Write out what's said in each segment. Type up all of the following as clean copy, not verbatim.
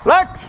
Läks!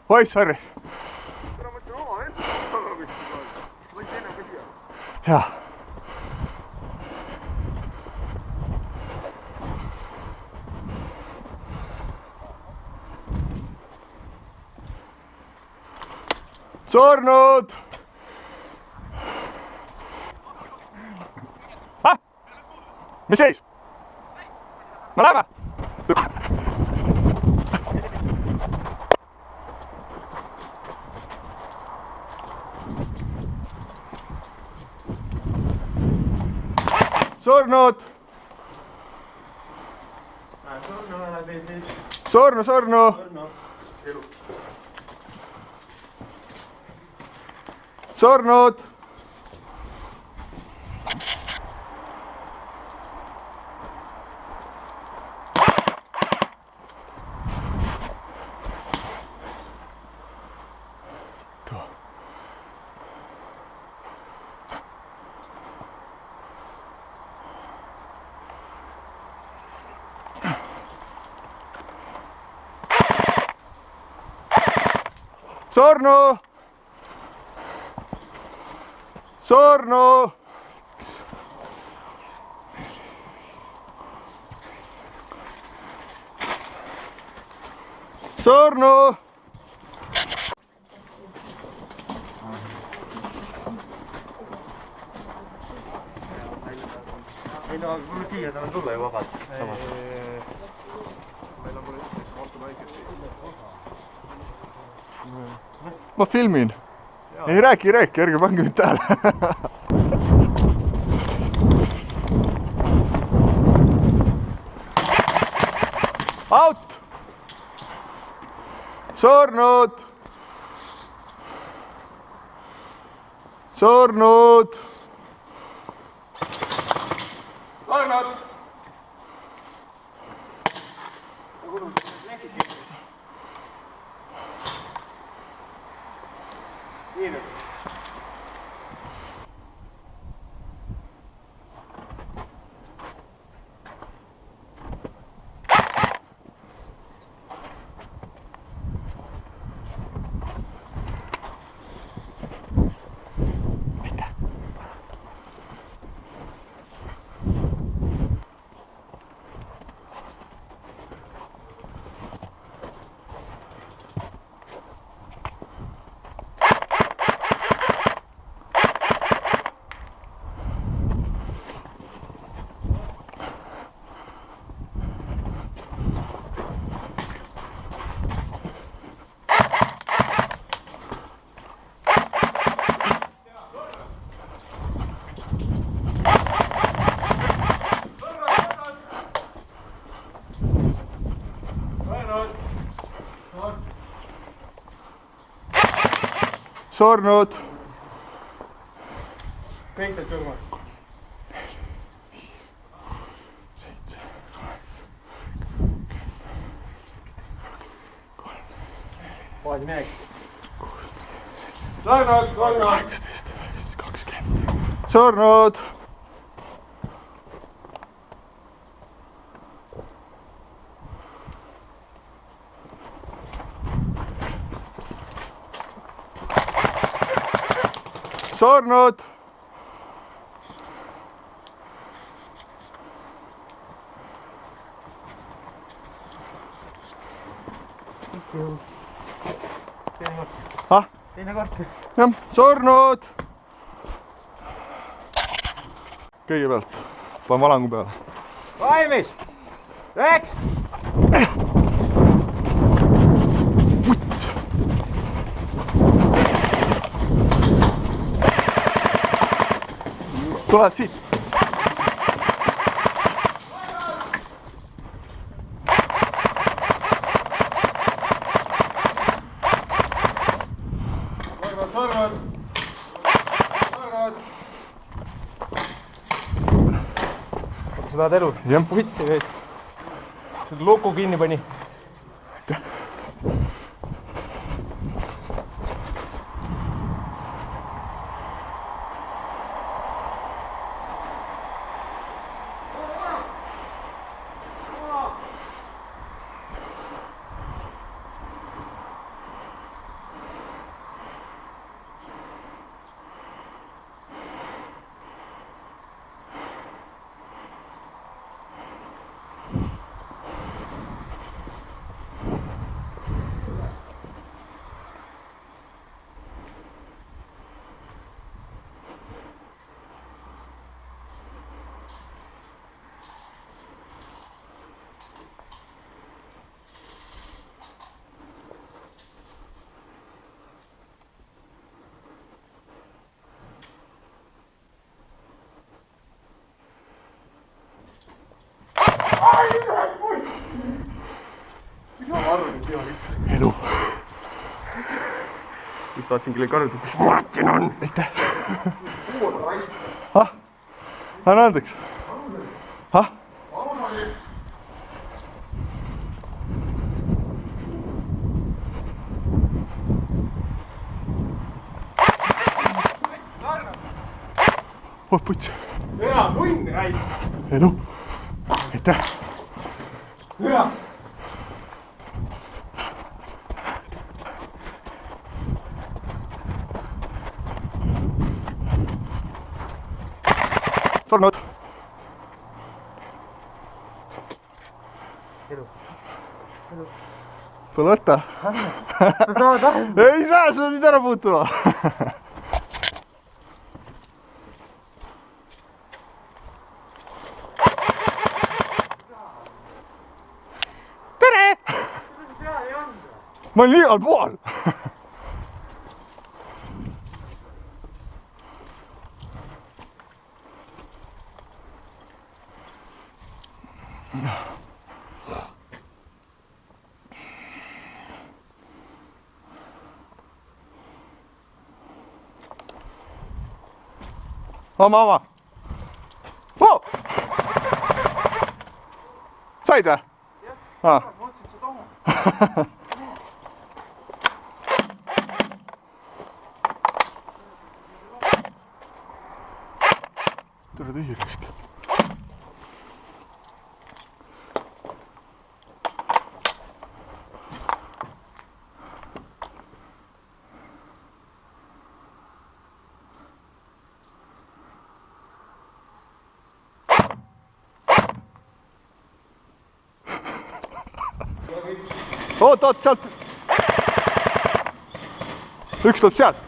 Oi, sorry. Jaa. Surnud! Mis seis? Me läheme! Surnud! Surnu! Surnud! Surnu! Surnu! Surnu! Ei no, mulle siia tahan tulla ju vabalt. Meil on mulle üks vastu väikest. Ma filmin. Ei rääki, ärge pange mind tähele. Out! Surnud! Surnud! Surnud! Surnud! Kõik said surnud. 7, 8, 9. Surnud! 18, 20. Surnud! surnud. Ah? Teine kord. Jah, surnud. Kõigepealt panen valangu peale. Valmis! Läks! Putt! Tuled siit. Sarvad. Sa tahad elu? Jah. Vutsi vees. Luku kinni pani. Edu. Just tahtsin kelle kardu. Martin on. Aitäh. Ah? Anna andeks. Ah? Oh, puts. Hea, munn raisk. Edu. Aitäh. Hea. Surnud. Sulle võtta? Ei saa, sa pead ära puutuma. Tere! Ma olen igal pool. Oma. Oh! Said või? Jah. Tere teieriski. Oot, sealt. Üks tuleb sealt.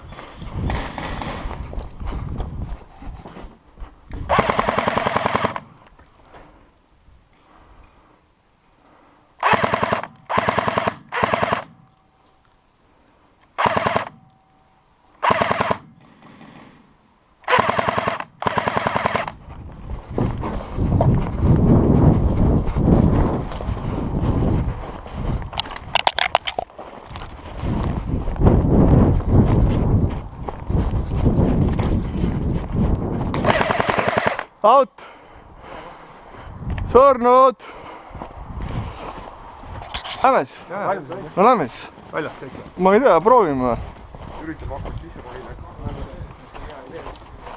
Out. Surnud. Lämes. No lämes. Väljast käib. Ma ei tea, proovime. Üritab hakata ise vahile.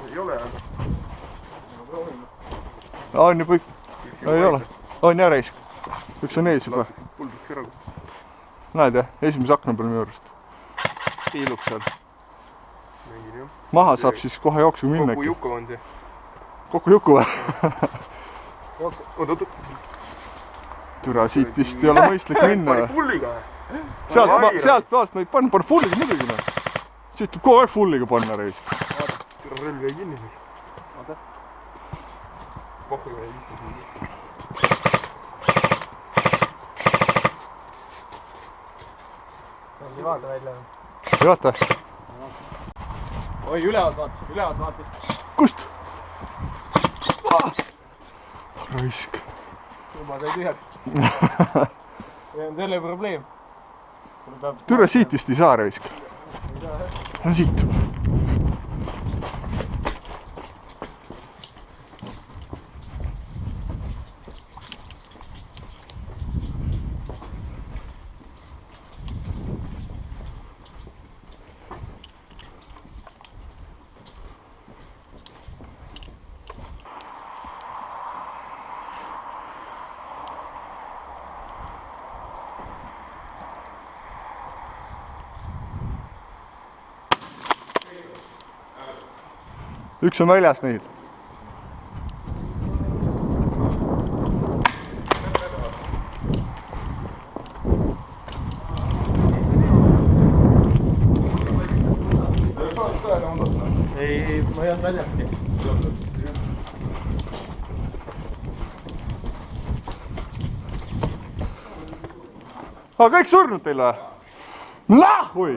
Ei ole, aga On juba, ei ole. On jah reisk. Üks on ees juba. Puldus kõrval. Näed jah, esimese akna peal minu juurest. Piilub seal. Mängin jah. maha saab siis kohe jooksu minna Kogu äkki. Juku on see. Kokku Juku või? Oot. Türa, siit vist ei ole mõistlik minna. Pani fulliga või? Sealt ma ei panna fulliga muidugi noh. Siit tuleb kogu aeg fulliga panna reis. Türa relv jäi kinni. Oota. Pohhu jäi kinni. Ei vaata välja. Ei vaata? Oi, ülevalt vaatas. Kust? Raisk. Juba sai tühjaks. See on selle probleem. Türa, siit vist ei saa raisk. No siit. Üks on väljas neil. Ei, ma ei olnud väljaski. Kõik surnud teil või? Nahui!